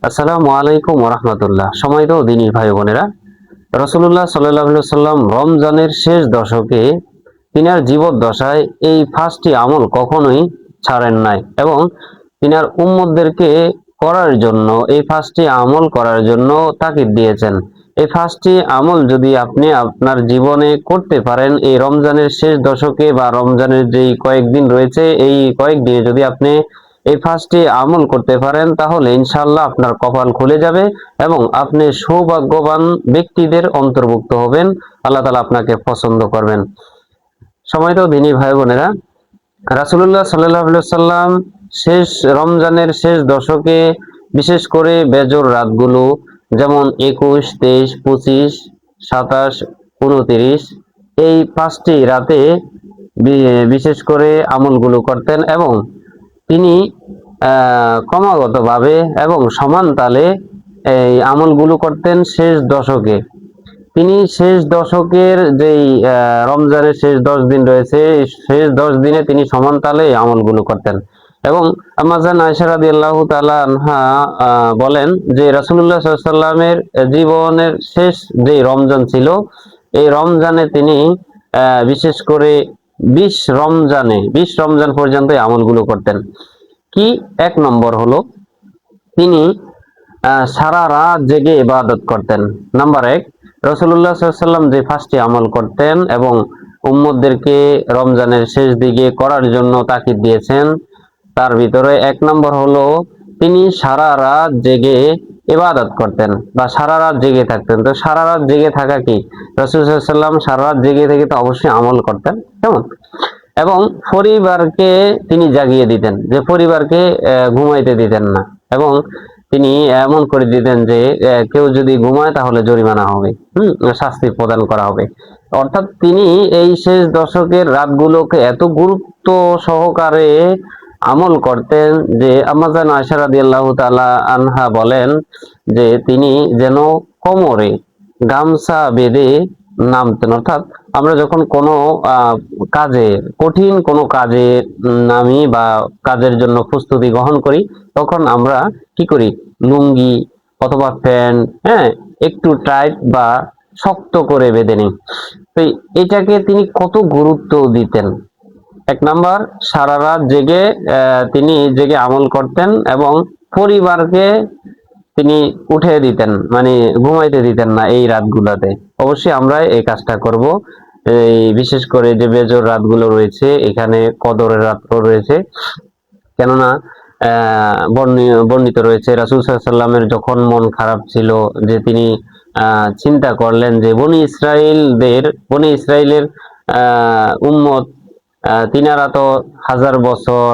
আসসালামু আলাইকুম ওয়া রাহমাতুল্লাহ। সম্মানিত দিনী ভাই বোনেরা, রাসূলুল্লাহ সাল্লাল্লাহু আলাইহি ওয়াসাল্লাম রমজানের শেষ দশকে তিনার জীবদ্দশায় এই পাঁচটি আমল কখনোই ছাড়েন নাই এবং তিনার উম্মতদেরকে করার জন্য এই পাঁচটি আমল করার জন্য তাকিদ দিয়েছেন। এই পাঁচটি আমল যদি আপনি আপনার জীবনে করতে পারেন, এই রমজানের শেষ দশকে বা রমজানের যেই কয়েকদিন রয়েছে এই কয়েকদিনে যদি আপনি এই পাঁচটি আমল করতে পারেন, তাহলে ইনশাআল্লাহ আপনার কপাল খুলে যাবে এবং আপনি সৌভাগ্যবান ব্যক্তিদের অন্তর্ভুক্ত হবেন। আল্লাহ তাআলা আপনাকে পছন্দ করবেন। সম্মানিত দিনী ভাই বোনেরা, রাসূলুল্লাহ সাল্লাল্লাহু আলাইহি ওয়াসাল্লাম শেষ রমজানের শেষ দশকে বিশেষ করে বেজোর রাতগুলো, যেমন 21, 23, 25, 27, 29 এই পাঁচটি রাতে বিশেষ করে আমলগুলো করতেন এবং তিনি ক্রমাগতভাবে এবং সমান তালে এই আমলগুলো করতেন শেষ দশকে। তিনি শেষ দশকের যেই রমজানের শেষ 10 দিন রয়েছে, শেষ 10 দিনে তিনি সমান তালে এই আমলগুলো করতেন এবং আম্মা জান আয়েশা রাদিয়াল্লাহু তাআলা আনহা বলেন যে রাসূলুল্লাহ সাল্লাল্লাহু আলাইহি ওয়াসাল্লামের জীবনের শেষ যে রমজান ছিল, এই রমজানে তিনি বিশেষ করে 20 রমজান পর্যন্ত এই আমলগুলো করতেন। কি? 1 নম্বর হলো তিনি সারা রাত জেগে ইবাদত করতেন। নাম্বার 1, রাসূলুল্লাহ সাল্লাল্লাহু আলাইহি ওয়াসাল্লাম যে পাঁচটি আমল করতেন এবং উম্মতদেরকে রমজানের শেষ দিকে করার জন্য তাকিদ দিয়েছেন, তার ভিতরে 1 নম্বর হলো তিনি সারা রাত জেগে ইবাদত করতেন বা সারা রাত জেগে থাকতেন। তো সারা রাত জেগে থাকা কি? রাসূল সাল্লাল্লাহু আলাইহি ওয়াসাল্লাম সারা রাত জেগে থেকে তো অবশ্যই আমল করতেন, কেমন? এবং পরিবারকে তিনি জাগিয়ে দিতেন, যে পরিবারকে ঘুমাইতে দিতেন না এবং তিনি এমন করে দিতেন যে কেউ যদি ঘুমায় তাহলে জরিমানা হবে, শাস্তি প্রদান করা হবে। অর্থাৎ তিনি এই শেষ দশকের রাতগুলোকে এত গুরুত্ব সহকারে আমল করতেন যে আম্মা জান আয়েশা রাদিয়াল্লাহু তাআলা আনহা বলেন যে তিনি যেন কোমরে গামছা বেঁধে নামতেন। অর্থাৎ আমরা যখন কোনো কাজে, কঠিন কোনো কাজে নামি বা কাজের জন্য প্রস্তুতি গ্রহণ করি, তখন আমরা কি করি? লুঙ্গি অথবা প্যান্ট, একটু টাইট বা শক্ত করে বেঁধে নিই। তো এটাকে তিনি কত গুরুত্ব দিতেন। 1 নম্বর, সারা রাত জেগে তিনি জেগে আমল করতেন এবং পরিবারকে তিনি উঠে দিতেন, মানে ঘুমাইতে দিতেন না এই রাতগুলোতে। অবশ্যই আমরা এই কাজটা করব। এই বিশেষ করে যে বেজোর রাতগুলো রয়েছে, এখানে কদরের রাতও রয়েছে, কেননা বর্ণিত রয়েছে রাসূল সাল্লাল্লাহু আলাইহি ওয়াসাল্লামের যখন মন খারাপ ছিল, যে তিনি চিন্তা করলেন যে বনি ইসরাইলের উম্মত, তিনারা তো 1000 বছর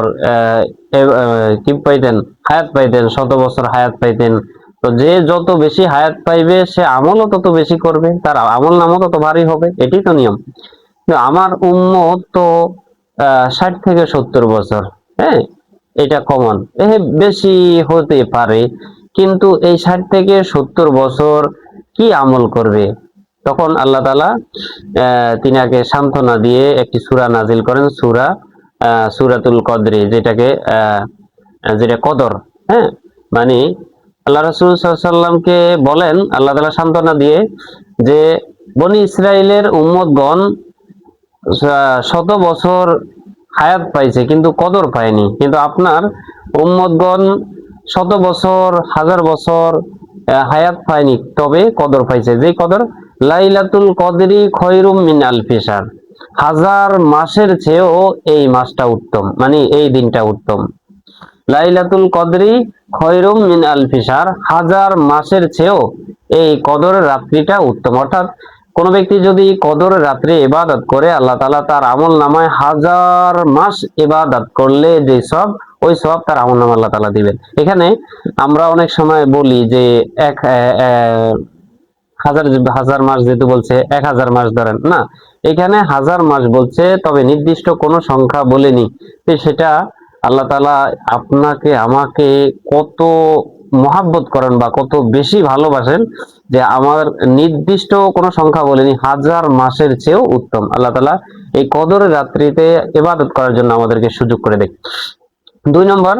কি পাইতেন? হায়াত পাইতেন, 100 বছর হায়াত পাইতেন। তো যে যত বেশি হায়াত পাইবে সে আমলও তত বেশি করবে, তার আমল নামও তত ভারী হবে, এটাই তো নিয়ম। আমার উম্মত তো 60 থেকে 70 বছর, হ্যাঁ, এটা কমন, বেশি হতে পারে, কিন্তু এই 60 থেকে 70 বছর কি আমল করবে? তখন আল্লাহ তাআলা তিনাকে সান্ত্বনা দিয়ে একটি সূরা নাজিল করেন, সূরাতুল কদরে, যেটা কদর, হ্যাঁ, মানে আল্লাহ রাসূল সাল্লাল্লাহু আলাইহি ওয়াসাল্লামকে বলেন আল্লাহ তাআলা সান্ত্বনা দিয়ে যে বনি ইসরাইলের উম্মতগণ 100 বছর হায়াত পাইছে কিন্তু কদর পায়নি, কিন্তু আপনার উম্মতগণ 100 বছর 1000 বছর হায়াত পায়নি, তবে কদর পাইছে। যে কদর, লাইলাতুল কদরি খয়রুম মিন আলফি শাহর, 1000 মাসের চেয়েও এই মাসটা উত্তম, মানে এই দিনটা উত্তম। লাইলাতুল কদরি খয়রুম মিন আলফি শাহর, 1000 মাসের চেয়েও এই কদরের রাত্রিটা উত্তম। অর্থাৎ কোন ব্যক্তি যদি কদরের রাত্রে ইবাদত করে, আল্লাহ তাআলা তার আমল নামায় 1000 মাস ইবাদত করলে যে সব, ওই সব তার আমল নামায় আল্লাহ তাআলা দিবেন। এখানে আমরা অনেক সময় বলি যে হাজার মাস যেহেতু বলছে 1000 মাস ধরেন না, এখানে 1000 মাস বলছে, তবে নির্দিষ্ট কোনো সংখ্যা বলেনি। তো সেটা আল্লাহ তাআলা আপনাকে আমাকে কত মহাব্বত করেন বা কত বেশি ভালোবাসেন, যে আমার নির্দিষ্ট কোনো সংখ্যা বলেনি, 1000 মাসের চেয়েও উত্তম। আল্লাহ তাআলা এই কদরের রাত্রিতে ইবাদত করার জন্য আমাদেরকে সুযোগ করে দেয়। 2 নম্বর,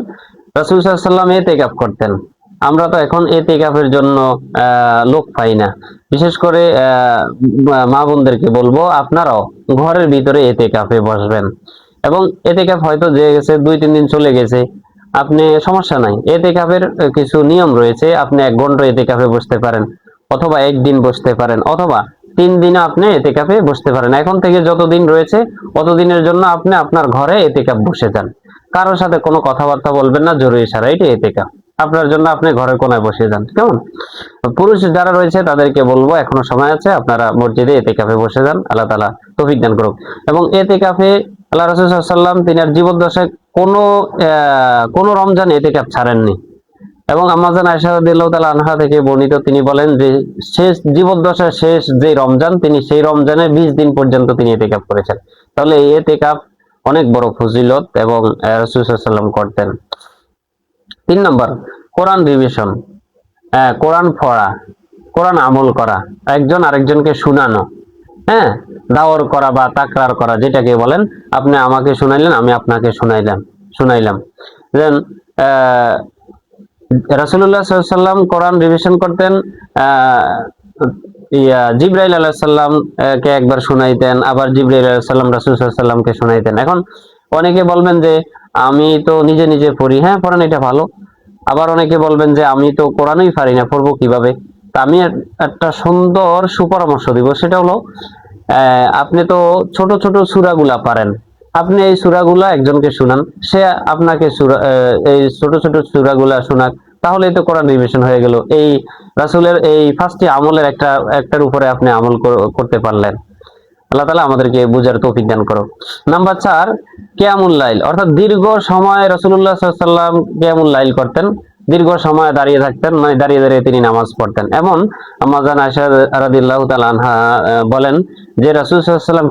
রাসূল সাল্লাল্লাহু আলাইহি ওয়াসাল্লাম ইতিকাফ করতেন। আমরা তো এখন এতেকাফের জন্য লোক পাই না। বিশেষ করে মা বোনদেরকে বলবো, আপনারাও ঘরের ভিতরে এতেকাফে বসবেন। এবং এতেকাফ হয়তো যে গেছে 2-3 দিন চলে গেছে, আপনি সমস্যা নাই, এতেকাফের কিছু নিয়ম রয়েছে। আপনি 1 ঘন্টা এতেকাফে বসতে পারেন, অথবা 1 দিন বসতে পারেন, অথবা 3 দিনে আপনি এতেকাফে বসতে পারেন। এখন থেকে যতদিন রয়েছে অতদিনের জন্য আপনি আপনার ঘরে এতেকাফ বসে যান। কারোর সাথে কোনো কথাবার্তা বলবেন না, জরুরি ছাড়া। এটি এতেকাফ আপনার জন্য, আপনি ঘরের কোনায় বসে যান, কেমন? পুরুষ যারা রয়েছে তাদেরকে বলবো, এখনো সময় আছে, আপনারা মসজিদে এতেকাফে বসে যান। আল্লাহ তাআলা তৌফিক দান করুক। এবং এতেকাফে আল্লাহ রাসূল সাল্লাল্লাহু আলাইহি ওয়াসাল্লাম তিনি আর জীবদ্দশায় কোনো রমজান এতেকাফ ছাড়েননি। এবং আম্মা জান আয়েশা রাদিয়াল্লাহু তাআলা আনহা থেকে বর্ণিত, তিনি বলেন যে শেষ জীবদ্দশার শেষ যে রমজান, তিনি সেই রমজানে 20 দিন পর্যন্ত তিনি এতেকাফ করেছেন। তাহলে এই এতেকাফ অনেক বড় ফজিলত এবং রাসূল সাল্লাল্লাহু আলাইহি ওয়াসাল্লাম করতেন। 3 নম্বর, কোরআন রিভিশন, কোরআন পড়া, কোরআন আমল করা, একজন আরেকজনকে শোনানো, হ্যাঁ, দাওয়ার করা বা তাকরার করা, যেটাকে বলেন। আপনি আমাকে শুনাইলেন, আমি আপনাকে শুনাইলাম। দেন রাসূলুল্লাহ সাল্লাল্লাহু আলাইহি ওয়াসাল্লাম কোরআন রিভিশন করতেন। জিবরাইল আলাইহিস সালাম কে একবার শুনাইতেন, আবার জিবরাইল আলাইহিস সালাম রাসূল সাল্লাল্লাহু আলাইহি ওয়াসাল্লামকে শুনাইতেন। এখন অনেকে বলবেন যে আমি তো নিজে নিজে পড়ি, হ্যাঁ পড়েন, এটা ভালো। আবার অনেকে বলবেন যে আমি তো কোরআনই পারি না, পড়বো কিভাবে? তা আমি একটা সুন্দর সুপরামর্শ দিব, সেটা হলো আপনি তো ছোট ছোট সূরাগুলা পারেন, আপনি এই সূরাগুলা একজনকে শুনান, সে আপনাকে এই ছোট ছোট সূরাগুলা শোনাক, তাহলেই তো কোরআন রিভিশন হয়ে গেল। এই রাসূলের এই 5টি আমলের একটার উপরে আপনি আমল করতে পারলেন। আল্লাহ তাআলা আমাদেরকে বুঝার তৌফিক দান করো। নাম্বার 4, কিয়ামুল লাইল, অর্থাৎ দীর্ঘ সময় রাসূলুল্লাহ সাল্লাল্লাহু আলাইহি ওয়াসাল্লাম কিয়ামুল লাইল করতেন। দীর্ঘ সময় দাঁড়িয়ে থাকতেন, মানে দাঁড়িয়ে দাঁড়িয়ে তিনি নামাজ পড়তেন। এমন আম্মা জান আয়েশা রাদিয়াল্লাহু তাআলা আনহা বলেন যে রাসূল সাল্লাল্লাহু আলাইহি ওয়াসাল্লাম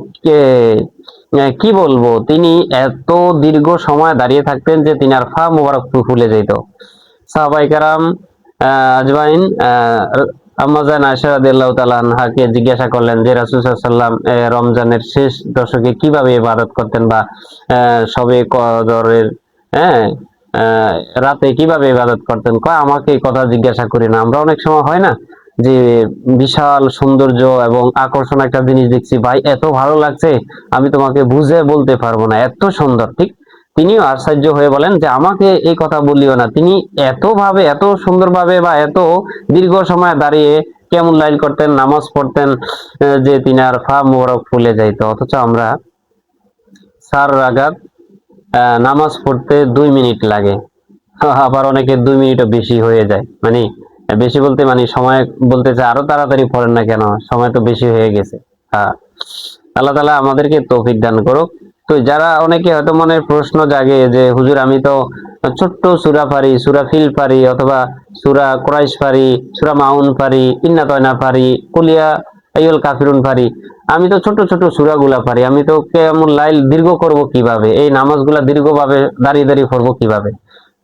কি বলবো, তিনি এত দীর্ঘ সময় দাঁড়িয়ে থাকতেন যে তিনার পা মোবারক ফুলে যেত। সাহাবায়ে কেরাম আজমাইন আম্মা জান আয়েশা রাদিয়াল্লাহু তাআলা আনহাকে জিজ্ঞাসা করলেন যে রাসূল সাল্লাল্লাহু আলাইহি ওয়াসাল্লাম রমজানের শেষ দশকে কিভাবে ইবাদত করতেন, বা শবে কদরের রাতে কিভাবে ইবাদত করতেন। কয় আমাকে এই কথা জিজ্ঞাসা করি না, আমরা অনেক সময় হয় না যে বিশাল সৌন্দর্য এবং আকর্ষণ একটা জিনিস দেখছি, ভাই এত ভালো লাগছে, আমি তোমাকে বুঝে বলতে পারবো না, এত সুন্দর। ঠিক তিনিও আশ্চর্য হয়ে বলেন যে আমাকে এই কথা বলিও না। তিনি এত সুন্দরভাবে বা এত দীর্ঘ সময় দাঁড়িয়ে কিয়ামুল লাইল করতেন, নামাজ পড়তেন, যে তিনার পা মোবারক ফুলে যাইত। অথচ আমরা 4 রাকাত নামাজ পড়তে 2 মিনিট লাগে, আবার অনেকে 2 মিনিটও বেশি হয়ে যায়। মানে বেশি বলতে মানে সময় বলতে চাই আরো তাড়াতাড়ি পড়েন না কেন, সময় তো বেশি হয়ে গেছে। আল্লাহ তাআলা আমাদেরকে তৌফিক দান করুক। তো যারা অনেকে হয়তো মনে প্রশ্ন জাগে যে হুজুর আমি তো ছোট্ট সূরা পারি, সূরা ফিল পারি, অথবা সূরা কুরাইশ পারি, সূরা মাউন পারি, ইন্না তয়না পারি, কুলিয়া আইয়ুল কাফিরুন পারি, আমি তো ছোট ছোট সূরাগুলা পারি, আমি তো কিয়ামুল লাইল দীর্ঘ করব কিভাবে, এই নামাজগুলা দীর্ঘভাবে দাঁড়িয়ে দাঁড়িয়ে পড়বো কিভাবে?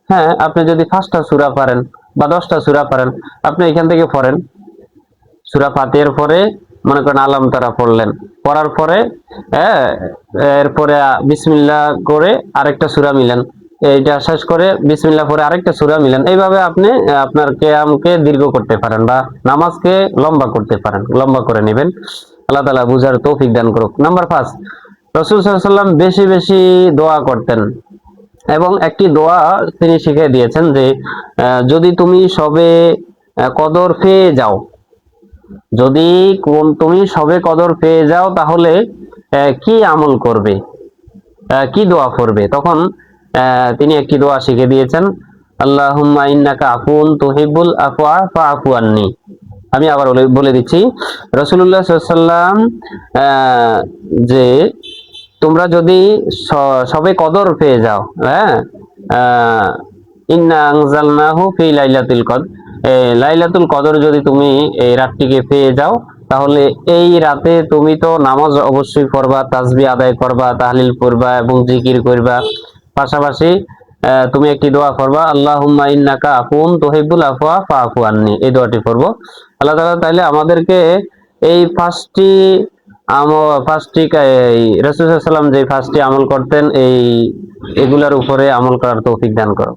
হ্যাঁ, আপনি যদি 5টা সূরা পারেন বা 10টা সূরা পারেন, আপনি এখান থেকে পড়েন। সূরা ফাতিহার পরে মনে করেন আলাম তারা পড়লেন, পড়ার পরে এরপরে বিসমিল্লাহ করে আরেকটা সূরা মিলেন, এইটা শেষ করে বিসমিল্লাহ পরে আরেকটা সূরা মিলেন। এইভাবে আপনি আপনার কিয়ামকে দীর্ঘ করতে পারেন বা নামাজকে লম্বা করতে পারেন, লম্বা করে নেবেন। আল্লাহ তাআলা বুঝার তৌফিক দান করুক। নাম্বার 5, রাসূল সাল্লাল্লাহু আলাইহি ওয়াসাল্লাম বেশি বেশি দোয়া করতেন, এবং একটি দোয়া তিনি শিখিয়ে দিয়েছেন যে যদি তুমি সবে কদর পেয়ে যাও, যদি তুমি সবে কদর পেয়ে যাও, তাহলে কি আমল করবে, কি দোয়া করবে? তখন তিনি একটি দোয়া শিখিয়ে দিয়েছেন, আল্লাহুম্মা ইন্নাকা আফুন তুহিব্বুল আফওয়া ফাআফু আন্নি। আমি আবার বলে দিচ্ছি, রাসূলুল্লাহ সাল্লাল্লাহু আলাইহি ওয়াসাল্লাম যে তোমরা যদি সবে কদর পেয়ে যাও, ইন্না আনজালনাহু ফি লাইলাতুল কদর, লাইলাতুল কদর যদি তুমি এই রাতটিকে পেয়ে যাও, তাহলে এই রাতে তুমি তো নামাজ অবশ্যই পড়বা, তাসবিহ আদায় করবা, তাহলিল পড়বা এবং জিকির করবা। পাশাপাশি তুমি একটি দোয়া করবা, আল্লাহুম্মা ইন্নাকা আফুন তুহিব্বুল আফওয়া ফাআফু আন্নি, এই দোয়াটি পড়বো। আল্লাহ তাআলা তাইলে আমাদেরকে এই 5টি রাসূল সাল্লাল্লাহু আলাইহি ওয়াসাল্লাম যে 5টি আমল করতেন, এগুলার উপরে আমল করার তৌফিক দান করো।